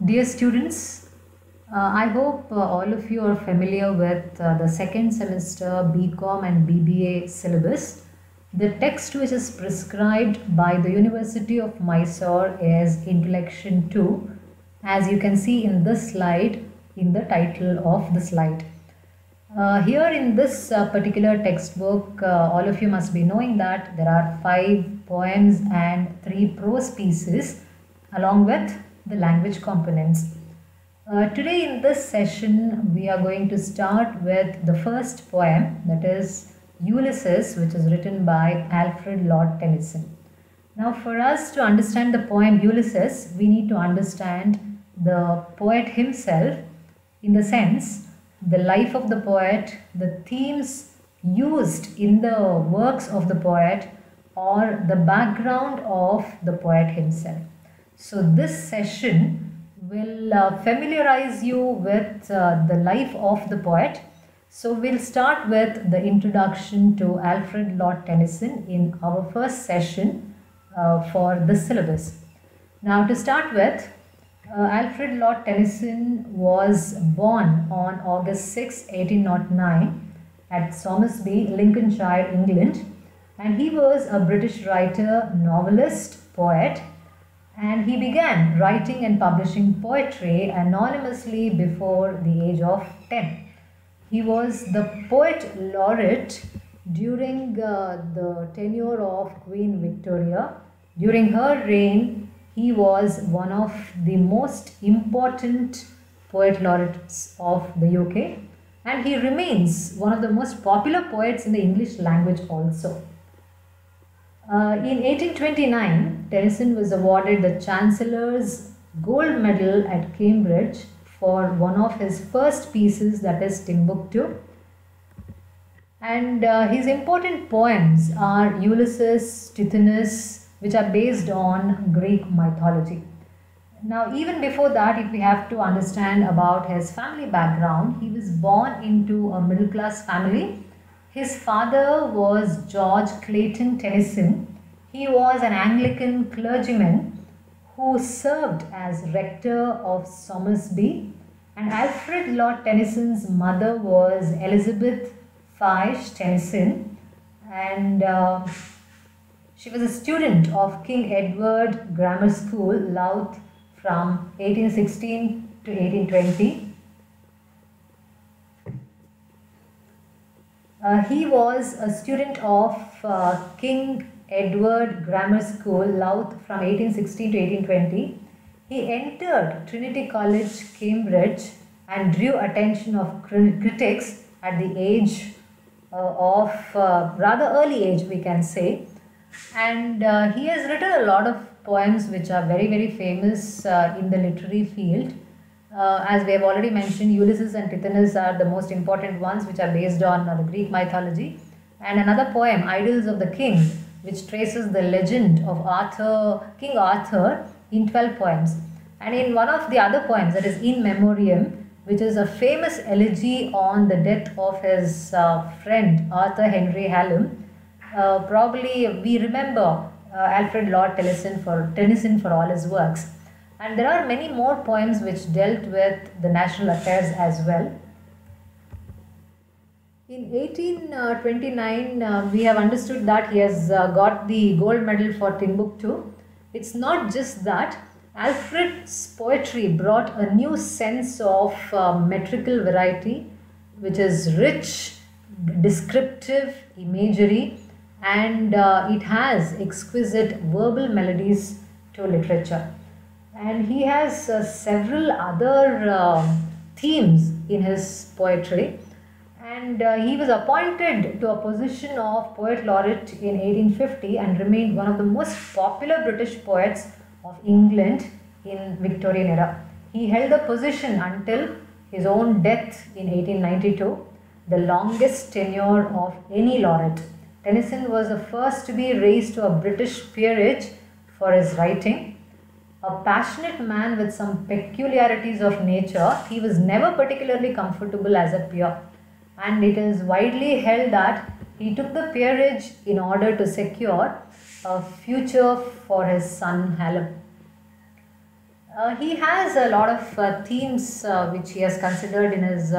Dear students, I hope all of you are familiar with the second semester BCom and BBA syllabus. The text which is prescribed by the University of Mysore is Intellection 2, as you can see in this slide, in the title of the slide. Here in this particular textbook, all of you must be knowing that there are 5 poems and 3 prose pieces along with the language components. Today in this session, we are going to start with the first poem, that is Ulysses, which is written by Alfred Lord Tennyson. Now, for us to understand the poem Ulysses, we need to understand the poet himself, in the sense the life of the poet, the themes used in the works of the poet, or the background of the poet himself. So this session will familiarize you with the life of the poet. So we'll start with the introduction to Alfred Lord Tennyson in our first session for this syllabus. Now, to start with, Alfred Lord Tennyson was born on August 6, 1809 at Somersby, Lincolnshire, England, and he was a British writer, novelist, poet, and he began writing and publishing poetry anonymously before the age of 10. He was the poet laureate during the tenure of Queen Victoria. During her reign, he was one of the most important poet laureates of the UK, and he remains one of the most popular poets in the English language also. In 1829, Tennyson was awarded the Chancellor's Gold Medal at Cambridge for one of his first pieces, that is Timbuktu. And his important poems are Ulysses, Tithonus, which are based on Greek mythology. Now, even before that, if we have to understand about his family background, he was born into a middle class family. His father was George Clayton Tennyson. He was an Anglican clergyman who served as rector of Somersby. And Alfred Lord Tennyson's mother was Elizabeth Fysh Tennyson, and she was a student of King Edward Grammar School, Louth, from 1816 to 1820. He was a student of King Edward Grammar School, Louth, from 1816 to 1820. He entered Trinity College, Cambridge, and drew attention of critics at the age of rather early age, we can say. And he has written a lot of poems which are very, very famous in the literary field. As we have already mentioned, Ulysses and Tithonus are the most important ones, which are based on the Greek mythology. And another poem, Idylls of the King, which traces the legend of King Arthur, in 12 poems. And in one of the other poems, that is In Memoriam, which is a famous elegy on the death of his friend Arthur Henry Hallam. Probably we remember Alfred Lord Tennyson for all his works. And there are many more poems which dealt with the national affairs as well. In 1829, we have understood that he has got the gold medal for Timbuktu. It's not just that. Alfred's poetry brought a new sense of metrical variety, which is rich, descriptive imagery, and it has exquisite verbal melodies to literature. And he has several other themes in his poetry. And he was appointed to a position of Poet Laureate in 1850 and remained one of the most popular British poets of England in Victorian era. He held the position until his own death in 1892, the longest tenure of any laureate. Tennyson was the first to be raised to a British peerage for his writing. A passionate man with some peculiarities of nature, he was never particularly comfortable as a peer. And it is widely held that he took the peerage in order to secure a future for his son Hallam. He has a lot of themes which he has considered in his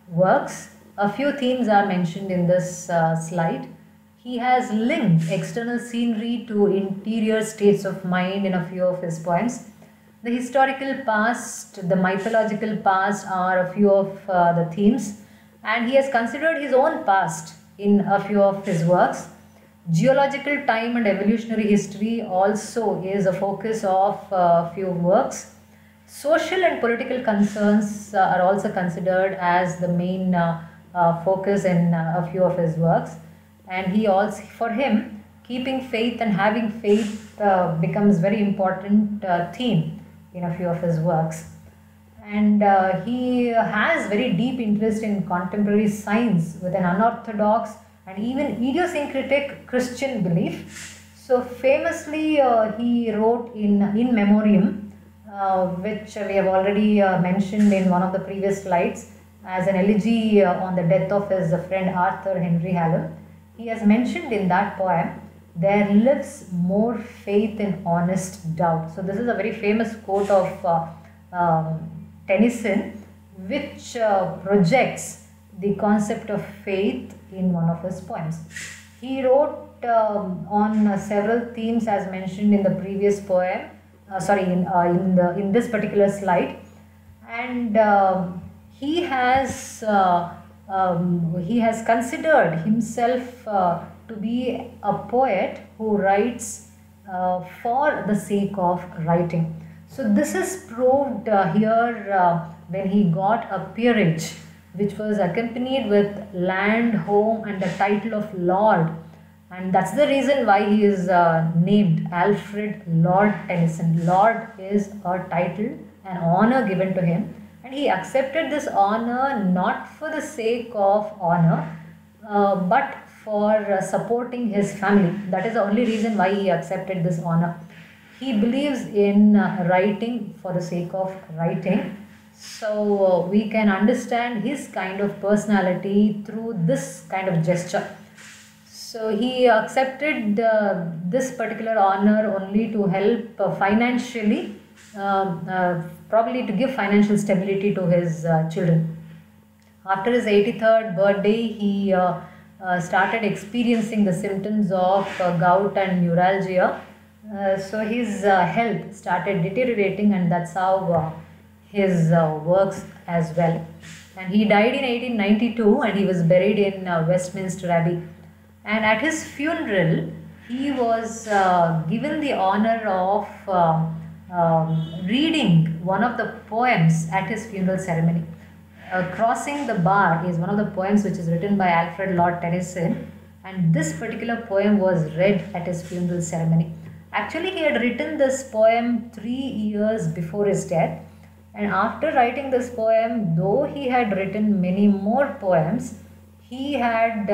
works. A few themes are mentioned in this slide. He has linked external scenery to interior states of mind in a few of his poems. The historical past, the mythological past are a few of the themes, and he has considered his own past in a few of his works. Geological time and evolutionary history also is a focus of a few works. Social and political concerns are also considered as the main focus in a few of his works. And he also, for him, keeping faith and having faith becomes very important theme in a few of his works. And he has very deep interest in contemporary science with an unorthodox and even idiosyncratic Christian belief. So famously, he wrote in Memoriam, which we have already mentioned in one of the previous slides, as an elegy on the death of his friend Arthur Henry Hallam. He has mentioned in that poem, "There lives more faith in honest doubt." So this is a very famous quote of Tennyson, which projects the concept of faith in one of his poems. He wrote on several themes as mentioned in the previous poem, in this particular slide, and he has considered himself to be a poet who writes for the sake of writing. So this is proved here when he got a peerage, which was accompanied with land, home, and the title of Lord. And that's the reason why he is named Alfred Lord Tennyson. Lord is a title, an honor given to him, and he accepted this honor not for the sake of honor, but for supporting his family. That is the only reason why he accepted this honor. He believes in writing for the sake of writing. So we can understand his kind of personality through this kind of gesture. So he accepted this particular honor only to help financially, probably to give financial stability to his children. After his 83rd birthday, he started experiencing the symptoms of gout and neuralgia. So his health started deteriorating, and that's how his works as well. And he died in 1892, and he was buried in Westminster Abbey. And at his funeral, he was given the honor of reading one of the poems at his funeral ceremony. Crossing the Bar is one of the poems which is written by Alfred Lord Tennyson, and this particular poem was read at his funeral ceremony. Actually, he had written this poem 3 years before his death, and after writing this poem, though he had written many more poems, he had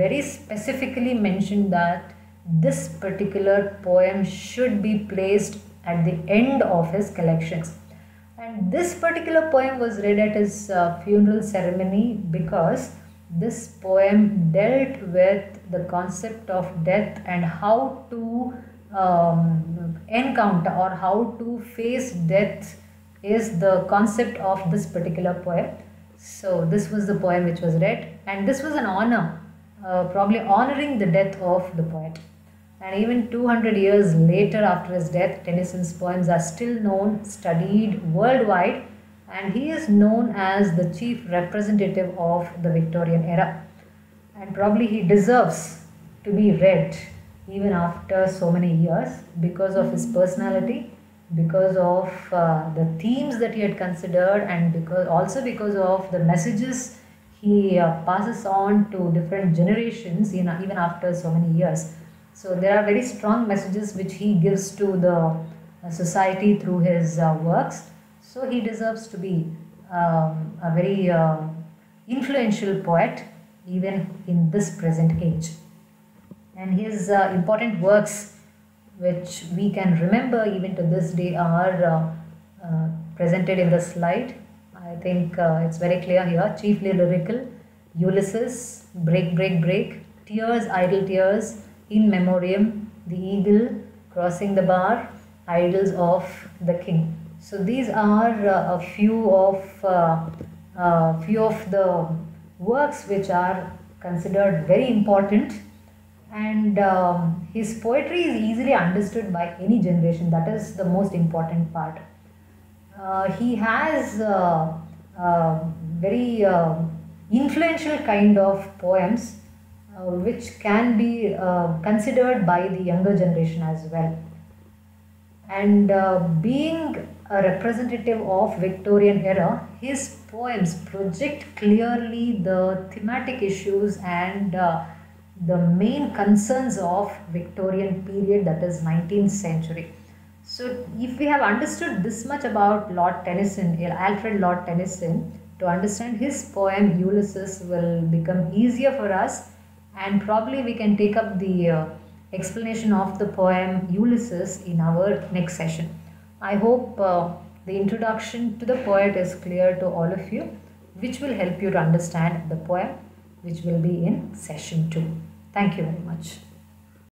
very specifically mentioned that this particular poem should be placed at the end of his collections. And this particular poem was read at his funeral ceremony because this poem dealt with the concept of death and how to encounter or how to face death is the concept of this particular poem. So this was the poem which was read, and this was an honor, probably honoring the death of the poet. And even 200 years later after his death, Tennyson's poems are still known, studied worldwide, and he is known as the chief representative of the Victorian era. And probably he deserves to be read even after so many years because of his personality, because of the themes that he had considered, and because of the messages he passes on to different generations even after so many years. So there are very strong messages which he gives to the society through his works. So he deserves to be a very influential poet even in this present age. And his important works which we can remember even to this day are presented in the slide. I think it's very clear here. Chiefly lyrical: Ulysses, Break, Break, Break, Tears, Idle Tears, In Memoriam, The Eagle, Crossing the Bar, Idylls of the King. So these are a few of the works which are considered very important, and his poetry is easily understood by any generation. That is the most important part. He has very influential kind of poems which can be considered by the younger generation as well. And being a representative of Victorian era, his poems project clearly the thematic issues and the main concerns of Victorian period, that is 19th century. So if we have understood this much about Lord Tennyson, Alfred Lord Tennyson, to understand his poem Ulysses will become easier for us, and probably we can take up the explanation of the poem Ulysses in our next session. I hope the introduction to the poet is clear to all of you, which will help you to understand the poem, which will be in session 2. Thank you very much.